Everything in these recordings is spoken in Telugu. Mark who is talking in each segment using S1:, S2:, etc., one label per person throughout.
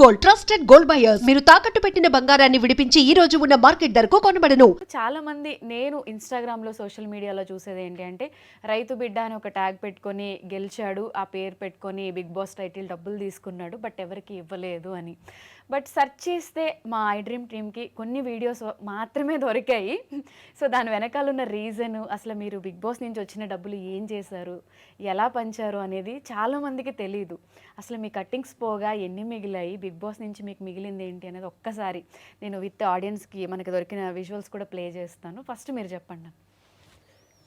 S1: గోల్డ్ ట్రస్టెడ్ గోల్డ్ బయర్స్ మీరు తాకట్టు పెట్టిన బంగారాన్ని విడిపించి ఈ రోజు ఉన్న మార్కెట్ ధరకు కొనబడను.
S2: చాలా మంది నేను ఇన్స్టాగ్రామ్లో సోషల్ మీడియాలో చూసేది ఏంటి అంటే రైతు బిడ్డ అని ఒక ట్యాగ్ పెట్టుకొని గెలిచాడు, ఆ పేరు పెట్టుకొని బిగ్ బాస్ టైటిల్ డబ్బులు తీసుకున్నాడు, బట్ ఎవరికి ఇవ్వలేదు అని. బట్ సెర్చ్ చేస్తే మా ఐ డ్రీమ్ టీమ్కి కొన్ని వీడియోస్ మాత్రమే దొరికాయి. సో దాని వెనకాల ఉన్న రీజను, అసలు మీరు బిగ్ బాస్ నుంచి వచ్చిన డబ్బులు ఏం చేశారు, ఎలా పంచారు అనేది చాలామందికి తెలీదు. అసలు మీ కట్టింగ్స్ పోగా ఎన్ని మిగిలాయి, బిగ్ బాస్ నుంచి మీకు మిగిలింది ఏంటి అనేది ఒక్కసారి నేను విత్ ఆడియన్స్కి మనకి దొరికిన విజువల్స్ కూడా ప్లే చేస్తాను. ఫస్ట్ మీరు చెప్పండి.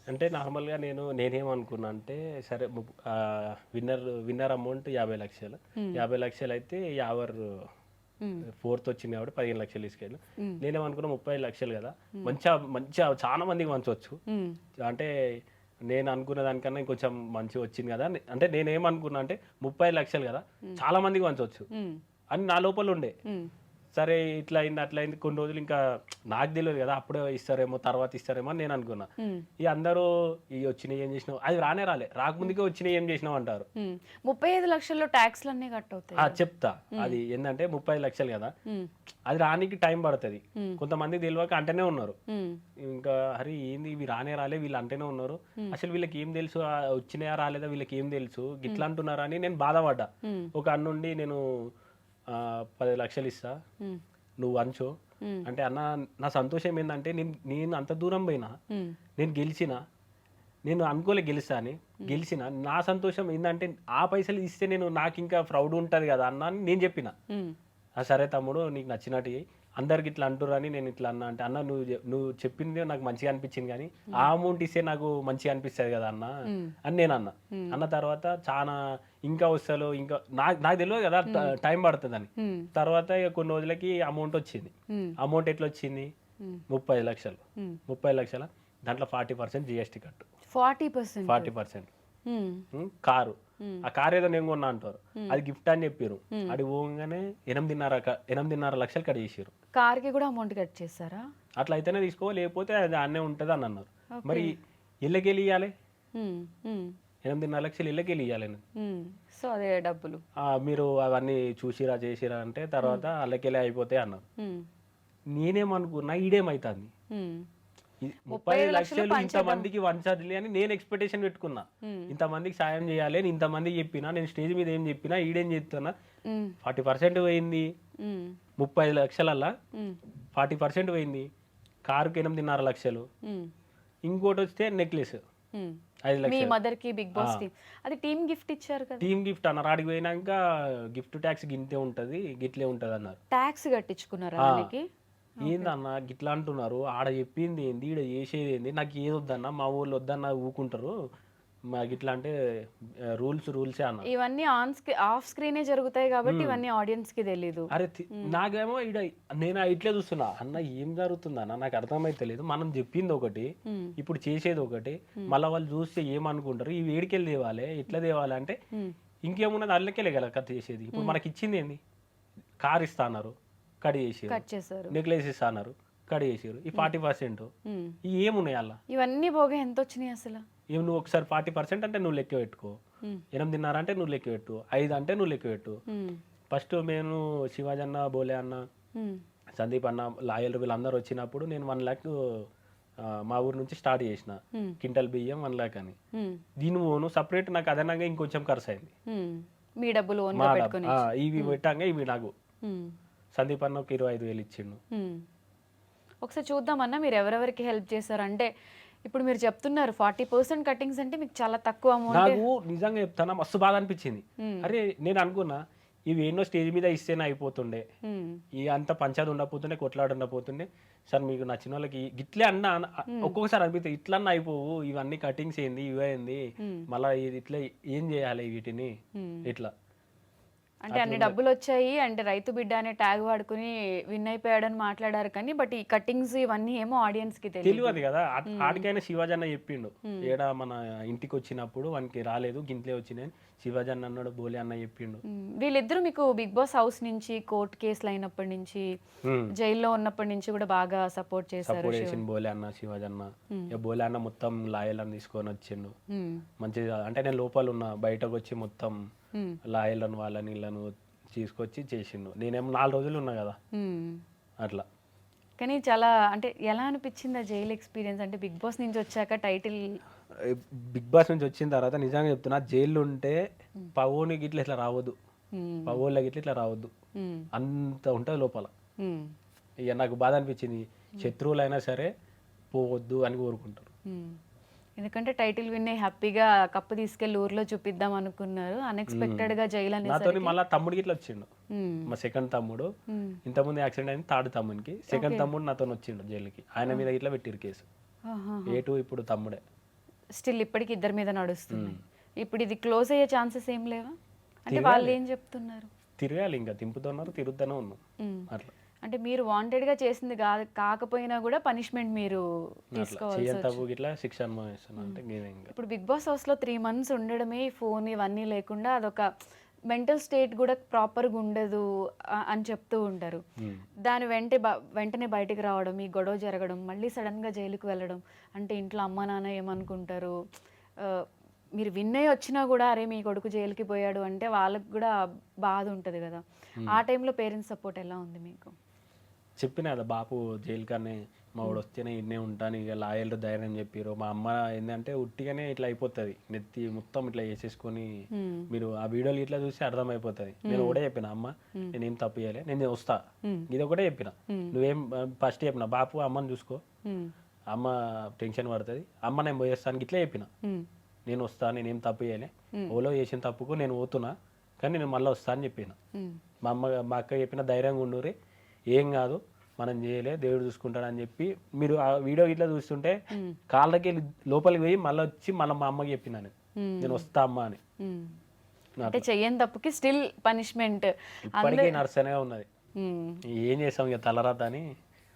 S3: అంటే నార్మల్గా నేనేమనుకున్నా అంటే సరే విన్నర్ అమౌంట్ 50 లక్షలు 50 లక్షలు అయితే యావర్ ఫోర్త్ వచ్చింది కాబట్టి 15 లక్షలు తీసుకెళ్ళి నేనేమనుకున్నా 30 లక్షలు కదా, మంచిగా చాలా మందికి మంచవచ్చు. అంటే నేను అనుకున్న దానికన్నా ఇంకొంచెం మంచిగా వచ్చింది కదా. అంటే నేనేమనుకున్నా అంటే 30 లక్షలు కదా, చాలా మందికి మంచవచ్చు అని నా లోపల ఉండే. సరే ఇట్లా అయింది అట్లా అయింది, కొన్ని రోజులు ఇంకా నాకు తెలియదు కదా, అప్పుడే ఇస్తారేమో తర్వాత ఇస్తారేమో అని నేను అనుకున్నా. ఇక అందరూ ఈ వచ్చినాయి ఏం చేసినావు, అది రాలే, రాకముందుకే వచ్చినాయి ఏం చేసినావు అంటారు.
S2: 35 లక్షల్లో ట్యాక్స్లు అన్నీ కట్ అవుతాయి.
S3: చెప్తా, అది ఏంటంటే 30 లక్షలు కదా, అది రానికి టైం పడుతుంది. కొంతమంది తెలియక అంటేనే ఉన్నారు, ఇంకా అరే ఏంది ఇవి రాలే వీళ్ళు అంటేనే ఉన్నారు, అసలు వీళ్ళకి ఏం తెలుసు, వచ్చినాయా రాలేదా వీళ్ళకి ఏం తెలుసు గిట్లా అంటున్నారా అని నేను బాధపడ్డా. ఒక అన్నుండి నేను 10 లక్షలు ఇస్తా నువ్వు అంచు అంటే, అన్న నా సంతోషం ఏంటంటే నేను అంత దూరం పోయినా, నేను గెలిచిన, నేను అనుకోలే గెలుస్తా అని, గెలిచిన నా సంతోషం ఏంటంటే ఆ పైసలు ఇస్తే నాకు ఇంకా ప్రౌడ్ ఉంటుంది కదా అన్న అని నేను చెప్పిన. సరే తమ్ముడు నీకు నచ్చినట్టు అందరికి ఇట్లా అంటురని నేను ఇట్లా అన్నా అంటే, అన్న నువ్వు చెప్పింది నాకు మంచిగా అనిపించింది కానీ ఆ అమౌంట్ ఇస్తే నాకు మంచిగా అనిపిస్తుంది కదా అన్న అని నేను అన్న తర్వాత చాలా ఇంకా వస్తాలో ఇంకా నాకు తెలియదు కదా టైం పడుతుందని. తర్వాత కొన్ని రోజులకి అమౌంట్ వచ్చింది. అమౌంట్ ఎట్లా వచ్చింది, 30 లక్షలు 30 లక్షల దాంట్లో 40% జిఎస్టీ కట్టు, 40% కారు. ఆ కారు ఏదో నేను కొన్నా అంటారు, అది గిఫ్ట్ అని చెప్పారు. అది పోగానే 8.5 లక్షలు కట్ చేసారు.
S2: కార్కి కూడా అమౌంట్ కట్ చేశారా?
S3: అట్లా అయితేనే తీసుకో, లేకపోతే అది అన్నే ఉంటుంది అని అన్నారు. మరి ఇళ్ళకెళ్ళి ఇవ్వాలి, 8.5 లక్షలు ఇళ్ళకెళ్ళి ఇవ్వాలి.
S2: సో అదే డబ్బులు
S3: మీరు అవన్నీ చూసిరా చేసిరా అంటే తర్వాత అల్లకెళ్ళి అయిపోతాయి అన్నారు. నేనేమనుకున్నా ఈడేమవుతుంది 30 లక్షలు ఇంతమందికి వంచాలి అని నేను ఎక్స్పెక్టేషన్ పెట్టుకున్నా. ఇంతమందికి సాయం చేయాలి అని ఇంతమందికి చెప్పినా, నేను స్టేజ్ మీద ఏం చెప్పినా ఈడేం చెప్తున్నా 40% పోయింది. 30 లక్షలల్లా 40% పోయింది. కారుకి 8.5 లక్షలు, ఇంకోటి వస్తే నెక్లెస్ 5 లక్షలు.
S2: మదర్కి బిగ్ బాస్ టీమ్ అది టీమ్ గిఫ్ట్ ఇచ్చారు కదా.
S3: టీమ్ గిఫ్ట్ అన్నారు. ఆడికి పోయినాక గిఫ్ట్ ట్యాక్స్ గింతే ఉంటది గిట్లే ఉంటది అన్నారు.
S2: ట్యాక్స్ కట్టించుకున్నారా?
S3: ఏందన్నా గిట్లా అంటున్నారు, ఆడ చెప్పింది ఏంది ఈడ చేసేది ఏంది, నాకు ఏది వద్దన్నా మా ఊళ్ళో వద్దన్నా ఊకుంటారు, మాకు ఇట్లా అంటే రూల్సే అన్న.
S2: ఇవన్నీ ఆఫ్ స్క్రీనే జరుగుతాయి కాబట్టి ఇవన్నీ ఆడియన్స్ కి తెలీదు.
S3: అరే నాకేమో నేను ఇట్లే చూస్తున్నా, అన్న ఏం జరుగుతుంది అన్న నాకు అర్థమైతే లేదు. మనం చెప్పింది ఒకటి, ఇప్పుడు చేసేది ఒకటి, మళ్ళీ వాళ్ళు చూస్తే ఏమనుకుంటారు, ఈ వేడికెళ్ళి తేవాలి ఇట్లా తేవాలి అంటే ఇంకేమున్నది అల్లకెళ్ళే కదా కట్ చేసేది. ఇప్పుడు మనకి ఇచ్చింది ఏంది, కార్ ఇస్తా అన్నారు, కట్ చేసారు, నెక్లెస్ ఇస్తా అన్నారు, కట్ చేసారు. ఈ 40% ఏమున్నాయి అలా,
S2: ఇవన్నీ పోగా ఎంత వచ్చినాయి అసలు?
S3: నువ్వు ఒకసారి 40% అంటే నువ్వు లెక్క పెట్టుకో, 8.5 అంటే నువ్వు లెక్క పెట్టు, 5 అంటే నువ్వు లెక్క పెట్టు. ఫస్ట్ మేము శివాజీ అన్న, బోలే అన్న, సందీప్ అన్న, లాయర్ వీళ్ళందరూ వచ్చినప్పుడు నేను 1 lakh మా ఊరు నుంచి స్టార్ట్ చేసిన, క్వింటల్ బియ్యం 1 lakh అని. దీని ఓను సపరేట్ నాకు అదనంగా ఇంకొంచెం ఖర్చు అయింది.
S2: మీ డబ్బులు
S3: ఇవి పెట్టాక ఇవి నాకు సందీప్ అన్న ఒక 25,000 ఇచ్చిండు.
S2: ఒకసారి చూద్దామన్నా మీరు ఎవరెవరికి హెల్ప్ చేశారు అంటే, ఇప్పుడు మీరు చెప్తున్నారు 40% కట్టింగ్స్ అంటే మీకు చాలా తక్కువ అమౌంట్.
S3: నాకు నిజంగా చెప్తానా మస్తు బాగా అనిపించింది. అరే నేను అనుకున్నా ఇవి ఎన్నో స్టేజ్ మీద ఇస్తేనే అయిపోతుండే, ఈ అంత పంచాయతీ ఉండకపోతుండే, కొట్లాడు ఉండకపోతుండే. సార్ మీకు నచ్చిన వాళ్ళకి గిట్లే అన్న ఒక్కొక్కసారి అనిపిస్తుంది, ఇట్లన్నా అయిపోవు, ఇవన్నీ కటింగ్స్ ఏంది ఇవేంది, మళ్ళీ ఇట్లా ఏం చేయాలి వీటిని ఇట్లా
S2: అంటే అన్ని డబ్బులు వచ్చాయి అంటే రైతు బిడ్డ అనే ట్యాగ్ వాడుకుని విన్ అయిపోయాడని మాట్లాడారు కానీ, బట్ ఈ కట్టింగ్స్ ఇవన్నీ ఏమో ఆడియన్స్ కి
S3: తెలియదు కదా. ఆడికైనా శివాజీ అన్న చెప్పిండు, ఏడా మన ఇంటికి వచ్చినప్పుడు వానికి రాలేదు గింట్లే వచ్చినాయి శివాజీ అన్న అన్నాడు, బోలే అన్న చెప్పిండు.
S2: వీళ్ళిద్దరూ మీకు బిగ్ బాస్ హౌస్ నుంచి కోర్టు కేసులు అయినప్పటి నుంచి జైల్లో ఉన్నప్పటి నుంచి కూడా బాగా సపోర్ట్ చేశారు.
S3: బోలే అన్న శివాజీ అన్న. బోలే అన్న మొత్తం లాయర్లను తీసుకొని వచ్చిండు మంచిగా. అంటే నేను లోపల ఉన్నా, బయటకు వచ్చి మొత్తం లాయర్లను వాళ్ళని ఇళ్ళను తీసుకొచ్చి చేసిండు. నేనేమో 4 రోజులు ఉన్నా కదా అట్లా.
S2: కానీ చాలా అంటే ఎలా అనిపించింది ఆ జైలు ఎక్స్పీరియన్స్? అంటే బిగ్ బాస్ నుంచి వచ్చాక టైటిల్
S3: బిగ్ బాస్ నుంచి వచ్చిన తర్వాత నిజంగా చెప్తున్నా, జైల్లో ఉంటే పవోనికి ఇట్లా ఇట్లా రావద్దు, పవోళ్ళకి ఇట్లా ఇట్లా రావద్దు, అంత ఉంటుంది లోపల. ఇక నాకు బాధ అనిపించింది, శత్రువులైనా సరే పోవద్దు అని కోరుకుంటారు.
S2: ఎందుకంటే టైటిల్ విన్ అయ్యి హ్యాపీగా కప్పు తీసుకెళ్లి ఊర్లో చూపిద్దాం అనుకున్నారు, అన్ఎక్స్పెక్టెడ్ గా జైలు
S3: నాతో
S2: అనేది.
S3: మళ్ళీ తమ్ముడికి ఇట్లా వచ్చిండు, మా సెకండ్ తమ్ముడు. ఇంతకుముందు యాక్సిడెంట్ అయింది థర్డ్ తమ్మునికి, సెకండ్ తమ్ముడు నాతో వచ్చిండు జైలుకి. ఆయన మీద ఇట్లా పెట్టిరు కేసు. ఏటు ఇప్పుడు తమ్ముడే.
S2: స్టిల్ ఇప్పటికి ఇద్దరి మీద నడుస్తుంది. ఇప్పుడు ఇది క్లోజ్ అయ్యే ఛాన్సెస్ ఏం లేవా? అంటే వాళ్ళు ఏం చెప్తున్నారు?
S3: తిరగాలి, ఇంకా తింపుతున్నారు, తిరుగుతూనే ఉన్నాం అట్లా.
S2: అంటే మీరు వాంటెడ్ గా చేసింది కాకపోయినా కూడా పనిష్మెంట్ మీరు తీసుకోవాలి.
S3: చేయని ఇట్లా శిక్ష అనుభవిస్తున్నా అంటే ఇంకా.
S2: ఇప్పుడు బిగ్ బాస్ హౌస్ లో 3 months ఉండడమే, ఫోన్ ఇవన్నీ లేకుండా అదొక మెంటల్ స్టేట్ కూడా ప్రాపర్గా ఉండదు అని చెప్తూ ఉంటారు. దాని వెంటనే బయటికి రావడం, ఈ గొడవ జరగడం, మళ్ళీ సడన్గా జైలుకి వెళ్ళడం అంటే ఇంట్లో అమ్మ నాన్న ఏమనుకుంటారు? మీరు విన్ అయ్యి వచ్చినా కూడా అరే మీ కొడుకు జైలుకి పోయాడు అంటే వాళ్ళకి కూడా బాధ ఉంటుంది కదా. ఆ టైంలో పేరెంట్స్ సపోర్ట్ ఎలా ఉంది మీకు?
S3: చెప్పిన కదా బాపు జైలు కానీ మా వాడు వస్తేనే ఇన్నే ఉంటాను, ఇక లాయర్లు ధైర్యం చెప్పారు. మా అమ్మ ఏంటంటే ఉట్టిగానే ఇట్లా అయిపోతుంది, నెత్తి మొత్తం ఇట్లా వేసేసుకొని, మీరు ఆ వీడియోలు ఇట్లా చూసి అర్థమైపోతుంది. నేను ఒకటే చెప్పిన, అమ్మ నేనేం తప్పు చేయాలి, నేను వస్తా, ఇది ఒకటే చెప్పిన. నువ్వేం ఫస్ట్ చెప్పిన, బాపు అమ్మని చూసుకో, అమ్మ టెన్షన్ పడుతుంది, అమ్మ నేను పోయేస్తానికి ఇట్లా చెప్పిన. నేను వస్తా, నేనేం తప్పు చేయాలి, ఓలో చేసిన తప్పుకు నేను పోతున్నా, కానీ నేను మళ్ళీ వస్తా అని చెప్పిన. మా అక్క చెప్పిన ధైర్యంగా ఉండుర్రి, ఏం కాదు, మనం చేయలే, దేవుడు చూసుకుంటాడు అని చెప్పి. మీరు ఆ వీడియో ఇట్లా చూస్తుంటే కాళ్ళకి లోపలికి పోయి మళ్ళీ వచ్చి మళ్ళీ మా అమ్మకి చెప్పిన, నేను వస్తా అమ్మ అని.
S2: అంటే చెయ్యని తప్పుకి స్టిల్ పనిష్మెంట్
S3: ఇప్పటికీ నడుస్తూనే ఉన్నది. ఏం చేసాం ఇక తలరాత అని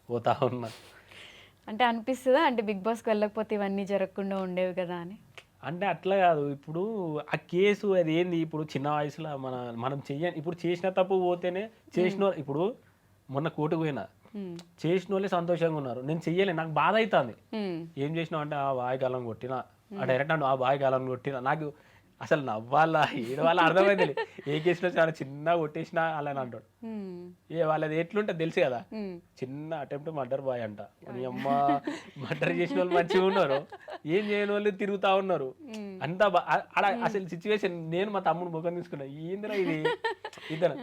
S3: పోతా ఉన్నా.
S2: అంటే అనిపిస్తుందా అంటే బిగ్ బాస్కి వెళ్ళకపోతే ఇవన్నీ జరగకుండా ఉండేవి కదా అని?
S3: అంటే అట్లా కాదు, ఇప్పుడు ఆ కేసు అది ఏంది, ఇప్పుడు చిన్న వయసులో మనం చెయ్యని, ఇప్పుడు చేసిన తప్పు పోతేనే చేసిన. ఇప్పుడు మొన్న కోర్టుకు పోయినా, చేసిన వాళ్ళే సంతోషంగా ఉన్నారు, నేను చెయ్యలే, నాకు బాధ అవుతుంది. ఏం చేసినావు అంటే ఆ బాయికాలం కొట్టినా, ఆ డైరెక్ట్ ఆ బాయికాలం కొట్టినా, నాకు అసలు నవ్వాలా ఏడవాళ్ళ అర్థమైంది. ఏ కేసులో చాలా చిన్నగా కొట్టేసినా అలా అంటాడు. వాళ్ళది ఎట్లుంటే తెలుసు కదా, చిన్న అటెంప్ట్ మర్డర్ బాయ్ అంట. మీ అమ్మ మర్డర్ చేసిన వాళ్ళు మంచిగా ఉన్నారు, ఏం చేయని వాళ్ళు తిరుగుతా ఉన్నారు. అంతా అసలు సిచ్యువేషన్, నేను మా తమ్ముడు ముఖం తీసుకున్నా, ఏందిరా ఇది, ఇద్దరు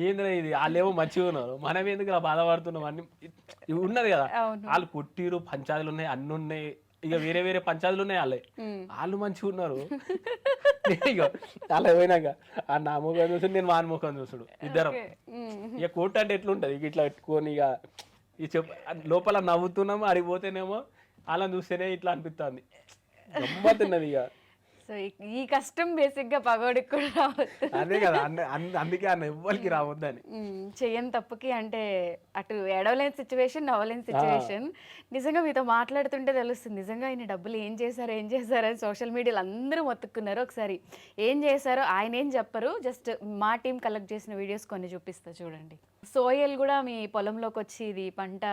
S3: ఏందిరా ఇది, వాళ్ళేమో మంచిగా ఉన్నారు, మనం ఎందుకు బాధపడుతున్నాం అని ఉన్నది కదా. వాళ్ళు కొట్టిరు, పంచాయతీలు ఉన్నాయి, అన్ని ఉన్నాయి, ఇక వేరే వేరే పంచాయతీలు ఉన్నాయి, వాళ్ళు మంచిగా ఉన్నారు. ఇక అలా పోయినాక ఆ నా ముఖం చూసుడు, నేను వాని ముఖం చూసుడు, ఇద్దరం. ఇక కోర్టు అంటే ఎట్లుంటది, ఇట్లా పెట్టుకొని ఇక లోపల నవ్వుతున్నాము, అడిగిపోతేనేమో అలా చూస్తేనే ఇట్లా అనిపిస్తుంది, గమ్మతున్నది ఇక.
S2: సో ఈ కష్టం బేసిక్ గా పగోడికి కూడా రావద్దు.
S3: అదే కదా, అందుకే అన్న ఎవ్వరికి రావద్దని.
S2: చెయ్యని తప్పుకి అంటే అటు ఏడవలేని సిచ్యువేషన్, నవ్వలేని సిచ్యువేషన్. నిజంగా మీతో మాట్లాడుతుంటే తెలుస్తుంది, నిజంగా ఆయన డబ్బులు ఏం చేశారని సోషల్ మీడియాలో అందరూ మొత్తుకున్నారు. ఒకసారి ఏం చేశారో ఆయన ఏం చెప్పరు, జస్ట్ మా టీం కలెక్ట్ చేసిన వీడియోస్ కొన్ని చూపిస్తా చూడండి. సోయల్ కూడా మీ పొలంలోకి వచ్చి ఇది పంట,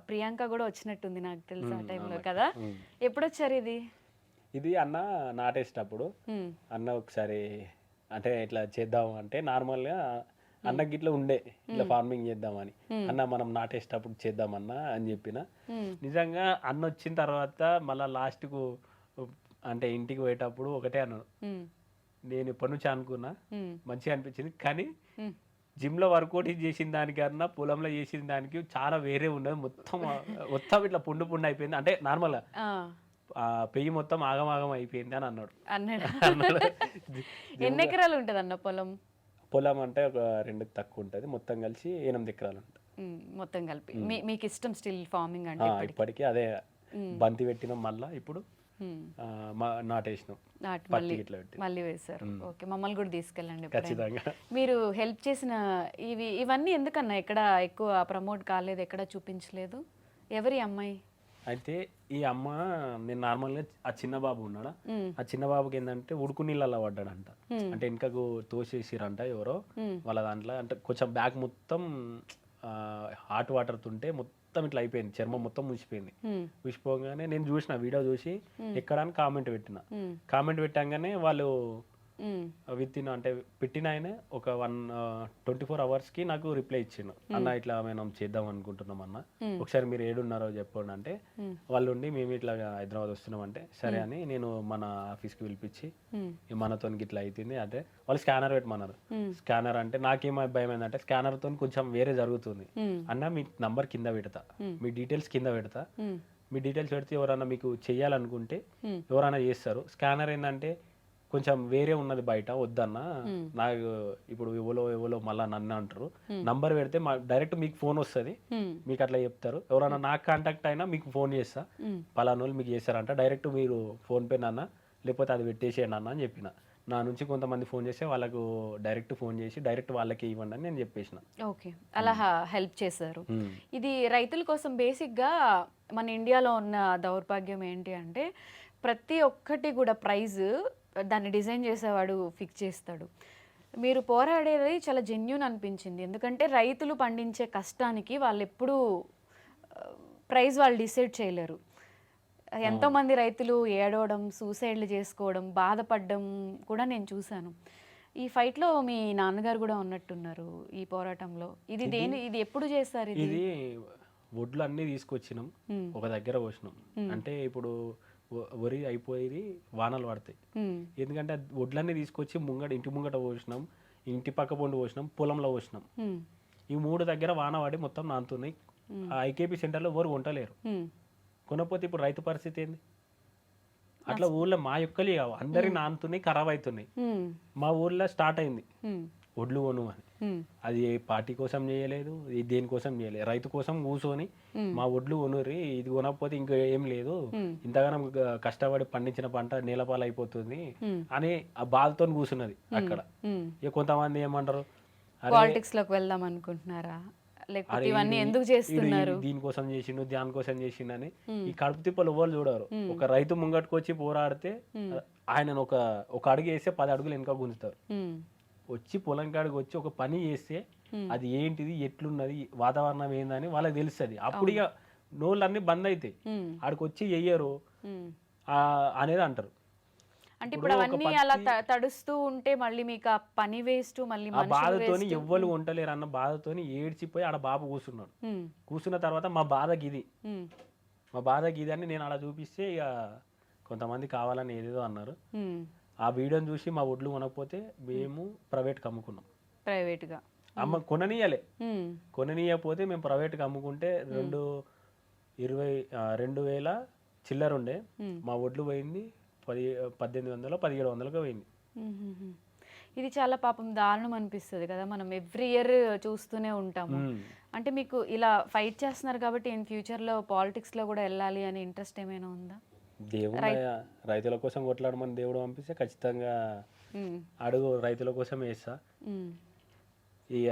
S2: ప్రియాంక కూడా వచ్చినట్టుంది నాకు తెలుసు ఆ టైంలో కదా. ఎప్పుడు వచ్చారు
S3: ఇది అన్న నాటేసేటప్పుడు అన్న ఒకసారి అంటే ఇట్లా చేద్దాం అంటే నార్మల్గా అన్నకి ఇట్లా ఉండే ఇట్లా ఫార్మింగ్ చేద్దామని, అన్న మనం నాటేసేటప్పుడు చేద్దామన్నా అని చెప్పిన. నిజంగా అన్న వచ్చిన తర్వాత మళ్ళీ లాస్ట్కు అంటే ఇంటికి పోయేటప్పుడు ఒకటే అన్నాను, నేను ఎప్పటి నుంచి అనుకున్నా, మంచిగా అనిపించింది, కానీ జిమ్లో వర్కౌట్ చేసిన దానికన్నా పొలంలో చేసిన దానికి చాలా వేరే ఉన్నది. మొత్తం ఇట్లా పుండు అయిపోయింది, అంటే నార్మల్గా పెయ్యి మొత్తం ఆగమాగం అయిపోయింది అని అన్నాడు.
S2: ఎన్ని ఎకరాలు ఉంటుంది అన్న పొలం
S3: అంటే ఒక 2 తక్కువ ఉంటుంది, మొత్తం కలిసి 8 ఎకరాలు ఉంటుంది
S2: మొత్తం కలిపి. మీకు ఇష్టం స్టిల్ ఫార్మింగ్ అంటే?
S3: ఇప్పటికీ అదే, బంతి పెట్టినాం, మళ్ళీ ఇప్పుడు నాటేసినాం,
S2: మళ్ళీ వేశారు. ఓకే, మమ్మల్ని కూడా తీసుకెళ్ళండి
S3: ఖచ్చితంగా.
S2: మీరు హెల్ప్ చేసిన ఇవన్నీ ఎందుకన్నా ఎక్కడ ఎక్కువ ప్రమోట్ కాలేదు, ఎక్కడ చూపించలేదు? ఎవరి అమ్మాయి?
S3: అయితే ఈ అమ్మ, నేను నార్మల్గా ఆ చిన్న బాబు ఉన్నాడా, ఆ చిన్న బాబుకి ఏంటంటే ఉడుకు నీళ్ళల్లో పడ్డాడంట. అంటే వెనకకు తోసేసిరంట ఎవరో వాళ్ళ దాంట్లో, అంటే కొంచెం బ్యాక్ మొత్తం హాట్ వాటర్ తుంటే మొత్తం ఇట్లా అయిపోయింది, చర్మం మొత్తం ముసిపోయింది. ముసిపోగానే నేను చూసిన వీడియో చూసి ఎక్కడానికి కామెంట్ పెట్టాగానే వాళ్ళు విత్ ఇన్ అంటే పెట్టిన ఆయన ఒక 24 అవర్స్కి నాకు రిప్లై ఇచ్చిండు, అన్న ఇట్లా మనం చేద్దాం అనుకుంటున్నాం అన్న, ఒకసారి మీరు ఏడున్నారో చెప్పండి అంటే, వాళ్ళు ఉండి మేము ఇట్లా హైదరాబాద్ వస్తున్నాం అంటే సరే అని నేను మన ఆఫీస్కి పిలిపించి మనతో ఇట్లా అవుతుంది అంటే వాళ్ళు స్కానర్ పెట్టమన్నారు. స్కానర్ అంటే నాకేమో భయం ఏంటంటే స్కానర్తో కొంచెం వేరే జరుగుతుంది అన్న, మీ నంబర్ కింద పెడతా, మీ డీటెయిల్స్ కింద పెడతా, మీ డీటెయిల్స్ పెడితే ఎవరైనా మీకు చెయ్యాలనుకుంటే ఎవరైనా చేస్తారు. స్కానర్ ఏంటంటే కొంచెం వేరే ఉన్నది బయట, వద్దన్న నాకు ఇప్పుడు ఎవరో మళ్ళీ నన్ను అంటారు, నంబర్ పెడితే డైరెక్ట్ మీకు ఫోన్ వస్తుంది, మీకు అట్లా చెప్తారు, ఎవరైనా నాకు కాంటాక్ట్ అయినా మీకు ఫోన్ చేస్తా, పలానా వాళ్ళు మీకు చేస్తారంట, డైరెక్ట్ మీరు ఫోన్ పే నాన్న లేకపోతే అది పెట్టేసేయండి అన్న అని చెప్పిన. నా నుంచి కొంతమంది ఫోన్ చేస్తే వాళ్ళకు డైరెక్ట్ ఫోన్ చేసి డైరెక్ట్ వాళ్ళకి ఇవ్వండి అని నేను చెప్పేసిన.
S2: ఓకే, అలా హెల్ప్ చేశారు. ఇది రైతుల కోసం బేసిక్గా మన ఇండియాలో ఉన్న దౌర్భాగ్యం ఏంటి అంటే ప్రతి ఒక్కటి కూడా ప్రైజ్ దాన్ని డిజైన్ చేసేవాడు ఫిక్స్ చేస్తాడు. మీరు పోరాడేది చాలా జెన్యూన్ అనిపించింది, ఎందుకంటే రైతులు పండించే కష్టానికి వాళ్ళు ఎప్పుడూ ప్రైజ్ వాళ్ళు డిసైడ్ చేయలేరు. ఎంతోమంది రైతులు ఏడవడం, సూసైడ్లు చేసుకోవడం, బాధపడడం కూడా నేను చూశాను. ఈ ఫైట్లో మీ నాన్నగారు కూడా ఉన్నట్టున్నారు ఈ పోరాటంలో. ఇది ఎప్పుడు చేస్తారు?
S3: ఇది వడ్లు అన్నీ తీసుకొచ్చినాం, ఒక దగ్గర పోసినాం. అంటే ఇప్పుడు వరి అయిపోయేది వానలు పడతాయి, ఎందుకంటే వడ్లన్నీ తీసుకొచ్చి ఇంటి ముంగట పోసినాం, ఇంటి పక్క పొండు పోసినాం, పొలంలో పోసినాం. ఈ 3 దగ్గర వాన పడి మొత్తం నానుతున్నాయి. ఆ ఐకేపీ సెంటర్లో ఎవరు కొంటలేరు. కొనకపోతే ఇప్పుడు రైతు పరిస్థితి ఏంది? అట్లా ఊళ్ళో మా యొక్కలే కావు, అందరి నానుతున్నాయి, ఖరాబ్ అవుతున్నాయి. మా ఊర్లో స్టార్ట్ అయింది వడ్లు కొను అని. అది పార్టీ కోసం చేయలేదు, ఇది దేనికోసం చేయలేదు, రైతు కోసం కూర్చొని మా వడ్లు కొనుర్రి, ఇది కొనకపోతే ఇంకా ఏం లేదు, ఇంతగానం కష్టపడి పండించిన పంట నేలపాలు అయిపోతుంది అని ఆ బాధతో కూర్చున్నది అక్కడ. ఇక కొంతమంది ఏమంటారు,
S2: పాలిటిక్స్ లోకి వెళ్దాం అనుకుంటున్నారా, లేకపోతే ఇవన్నీ ఎందుకు చేస్తున్నారు,
S3: దీనికోసం చేసిండు దానికోసం చేసిండు అని ఈ కడుపు తిప్పలు ఎవరు చూడరు. ఒక రైతు ముంగట్టుకు వచ్చి పోరాడితే ఆయన ఒక అడుగు వేస్తే 10 అడుగులు వెనక గుంజుతారు. వచ్చి పొలం కాడికి వచ్చి ఒక పని చేస్తే అది ఏంటిది, ఎట్లున్నది, వాతావరణం ఏందని వాళ్ళకి తెలుస్తుంది. అప్పుడు ఇక నోళ్ళన్నీ బంద్ అవుతాయి, ఆడికి వచ్చి చెయ్యరు అనేది అంటారు.
S2: అంటే ఇప్పుడు అవన్నీ అలా తడుస్తూ ఉంటే మళ్ళీ మీకు ఆ పని వేస్ట్, మళ్ళీ
S3: ఆ బాధతోని ఎవ్వరు ఉండలేరు అన్న బాధతోని ఏడ్చిపోయి ఆడ బాబు కూర్చున్నాడు. కూర్చున్న తర్వాత మా బాధ గిది అని నేను అలా చూపిస్తే ఇక కొంతమంది కావాలని ఏదేదో అన్నారు. ఆ వీడియోని చూసి మా ఒడ్లు కొనకపోతే మేము ప్రైవేట్కి అమ్ముకున్నాం.
S2: ప్రైవేట్గా
S3: కొననీయకపోతే మేము ప్రైవేట్కి అమ్ముకుంటే 2,000 చిల్లర ఉండే, మా ఒడ్లు పోయింది 1,800 1,700 పోయింది.
S2: ఇది చాలా పాపం దారుణం అనిపిస్తుంది కదా, మనం ఎవ్రీ ఇయర్ చూస్తూనే ఉంటాము. అంటే మీకు ఇలా ఫైట్ చేస్తున్నారు కాబట్టి ఇన్ ఫ్యూచర్లో పాలిటిక్స్లో కూడా వెళ్ళాలి అని ఇంట్రెస్ట్ ఏమైనా ఉందా?
S3: దేవుడు రైతుల కోసం కొట్లాడమని దేవుడు పంపిస్తే ఖచ్చితంగా అడుగు రైతుల కోసం వేస్తా. ఇక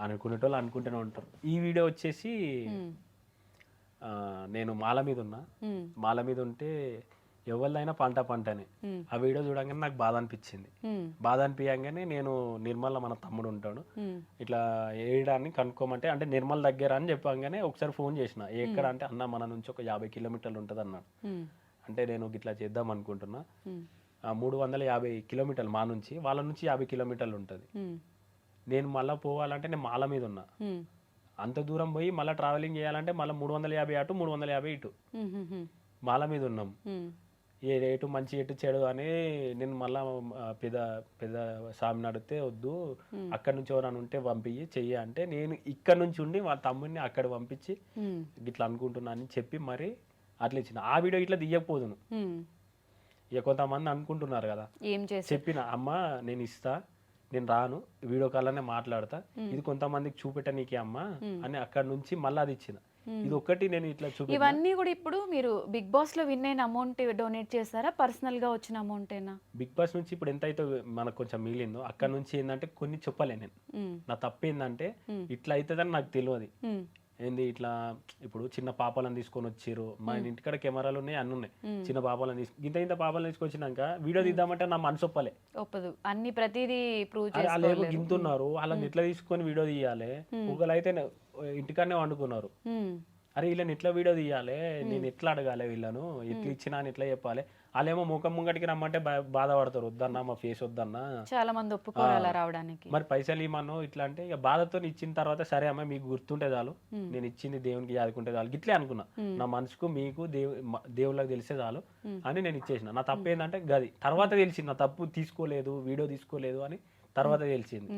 S3: అనుకునేటోళ్ళు అనుకుంటూనే ఉంటారు. ఈ వీడియో వచ్చేసి నేను మాల మీద ఉంటే ఎవరిదైనా పంటనే. ఆ వీడియో చూడంగానే నాకు బాధ అనిపించింది. బాధ అనిపించగానే నేను నిర్మల్ మన తమ్ముడు ఉంటాడు, ఇట్లా ఏడాన్ని కనుక్కోమంటే అంటే నిర్మల్ దగ్గర అని చెప్పగానే ఒకసారి ఫోన్ చేసిన, ఎక్కడ అంటే అన్న మన నుంచి ఒక 50 కిలోమీటర్లు ఉంటుంది అన్నాడు. అంటే నేను ఇట్లా చేద్దాం అనుకుంటున్నా, 350 కిలోమీటర్లు మా నుంచి, వాళ్ళ నుంచి 50 కిలోమీటర్లు ఉంటుంది. నేను మళ్ళీ పోవాలంటే నేను మాల మీద ఉన్నా, అంత దూరం పోయి మళ్ళీ ట్రావెలింగ్ చేయాలంటే మళ్ళీ 350 అటు 350 ఇటు, మాల మీద ఉన్నాం. ఏ రేటు మంచి ఎటు చెడు అని నేను మళ్ళా పెద్ద స్వామిని అడిగితే వద్దు, అక్కడ నుంచి ఎవరైనా ఉంటే చెయ్యి అంటే నేను ఇక్కడ నుంచి ఉండి వాళ్ళ తమ్ముడిని అక్కడ పంపించి ఇట్లా అనుకుంటున్నా అని చెప్పి మరి అట్లా ఇచ్చిన. ఆ వీడియో ఇట్లా తీయకపోదును. ఇక కొంతమంది అనుకుంటున్నారు కదా, చెప్పిన అమ్మ నేను ఇస్తా, నేను రాను, వీడియో కాల్లోనే మాట్లాడతా, ఇది కొంతమందికి చూపెట్టనీకి అమ్మ అని అక్కడ నుంచి మళ్ళీ అది ఇచ్చిన. ఇది ఒక్కటి నేను ఇట్లా చూపి.
S2: ఇవన్నీ కూడా ఇప్పుడు మీరు బిగ్ బాస్ లో విన్ అయిన అమౌంట్ డొనేట్ చేస్తారా, పర్సనల్ గా వచ్చిన అమౌంట్ ఏనా?
S3: బిగ్ బాస్ నుంచి ఇప్పుడు ఎంత అయితే మనకు కొంచెం మిగిలిందో అక్కడ నుంచి ఏంటంటే కొన్ని చెప్పలే నేను. నా తప్పు ఏంటంటే ఇట్లా అవుతుందని నాకు తెలియదు. ఏంది ఇట్లా ఇప్పుడు చిన్న పాపాలను తీసుకొని వచ్చారు, మా ఇంటికాడ కెమెరాలు ఉన్నాయి, అన్ని ఉన్నాయి, చిన్న పాపాలను ఇంత పాపాలను తీసుకొచ్చినాక వీడియో తీద్దామంటే నా మనసు
S2: ఒప్పదు. అన్ని ప్రతిదీ ప్రూవ్
S3: వాళ్ళు గింతున్నారు, వాళ్ళని ఎట్లా తీసుకొని వీడియో తీయాలి. ఒకళ్ళైతే ఇంటికాడనే వండుకున్నారు, అరే వీళ్ళని ఎట్లా వీడియో తీయాలి, నేను ఎట్లా అడగాలి, వీళ్ళను ఎట్లా ఇచ్చినా అని ఎట్లా చెప్పాలి. వాళ్ళేమో ముఖం ముంగటికి రమ్మంటే బాధపడతారు, వద్దన్నా మా ఫేస్ వద్దన్నా,
S2: చాలా మంది ఒప్పుకోరు అలా రావడానికి.
S3: మరి పైసలు ఇమ్మను ఇట్లా అంటే ఇక బాధతో ఇచ్చిన తర్వాత సరే అమ్మ మీకు గుర్తుంటే చాలు, నేను ఇచ్చింది దేవునికి యాదుకుంటే చాలు ఇట్లే అనుకున్నా. నా మనసుకు మీకు దేవుళ్ళకి తెలిసే చాలు అని నేను ఇచ్చేసిన. నా తప్పు ఏంటంటే గది తర్వాత తెలిసింది, నా తప్పు తీసుకోలేదు, వీడియో తీసుకోలేదు అని తర్వాత తెలిసింది.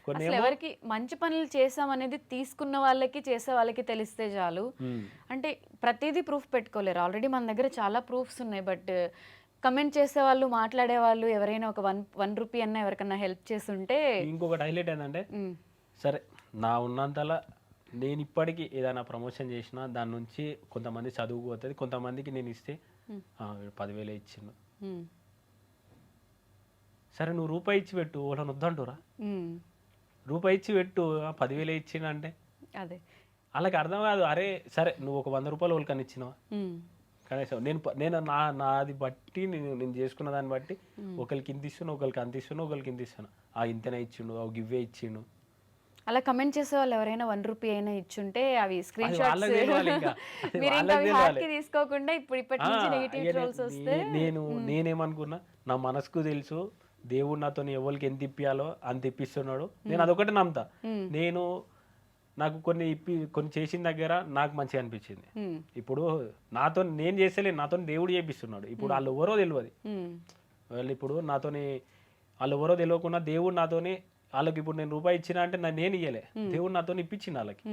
S3: కొన్ని
S2: అసలు ఎవరికి మంచి పనులు చేసామనేది తీసుకున్న వాళ్ళకి చేసే వాళ్ళకి తెలిస్తే చాలు. అంటే ప్రతిదీ ప్రూఫ్ పెట్టుకోలేరు, ఆల్రెడీ మన దగ్గర చాలా ప్రూఫ్స్ ఉన్నాయి. బట్ కమెంట్ చేసే వాళ్ళు, మాట్లాడే వాళ్ళు ఎవరైనా ఒక వన్ రూపీ అన్నా ఎవరికన్నా హెల్ప్ చేస్తుంటే.
S3: ఇంకొకటి హైలైట్ ఏంటంటే సరే నా ఉన్నంతలా నేను ఇప్పటికీ ఏదైనా ప్రమోషన్ చేసినా దాని నుంచి కొంతమంది చదువుకుపోతుంది, కొంతమందికి నేను ఇస్తే 10,000 ఇచ్చిండు, సరే నువ్వు రూపాయి ఇచ్చి పెట్టు వాళ్ళని వద్దంటురా, రూపాయి ఇచ్చి పెట్టు 10,000 ఇచ్చిన అంటే
S2: అదే
S3: వాళ్ళకి అర్థం కాదు. అరే సరే నువ్వు ఒక 100 రూపాయలు వాళ్ళకని ఇచ్చినావా కనీసం, నేను నాది బట్టి నేను చేసుకున్న దాన్ని బట్టి ఒకరికి ఇంత ఇస్తున్నా, ఒకరికి అంత ఇస్తున్నా, ఒకరికి ఇంత ఇస్తున్నా, ఇంతనే ఇచ్చిండు, గివ్వే ఇచ్చిండు.
S2: అలా కమెంట్ చేసే వాళ్ళు ఎవరైనా 1 రూపీ అయినా ఇచ్చుంటే అవి స్క్రీన్ షాట్స్ తీసుకోకుండా ఇప్పటి నుంచి నెగటివ్ ట్రోల్స్ వస్తే
S3: నేనేమనుకున్నా, నా మనసుకు తెలుసు దేవుడు నాతో ఎవరికి ఎంత ఇప్పియాలో అంత ఇప్పిస్తున్నాడు, నేను అదొకటి నమ్ముతా. నాకు కొన్ని చేసిన దగ్గర నాకు మంచిగా అనిపించింది. ఇప్పుడు నాతో నేను చేస్తలేను, నాతో దేవుడు చేపిస్తున్నాడు. ఇప్పుడు వాళ్ళు ఎవరో తెలియదు, వాళ్ళు ఇప్పుడు నాతోని వాళ్ళు ఎవరో తెలియకుండా దేవుడు నాతోని వాళ్ళకి ఇప్పుడు నేను రూపాయి ఇచ్చినా అంటే నేను ఇయ్యలే, దేవుడు నాతో ఇప్పించింది వాళ్ళకి.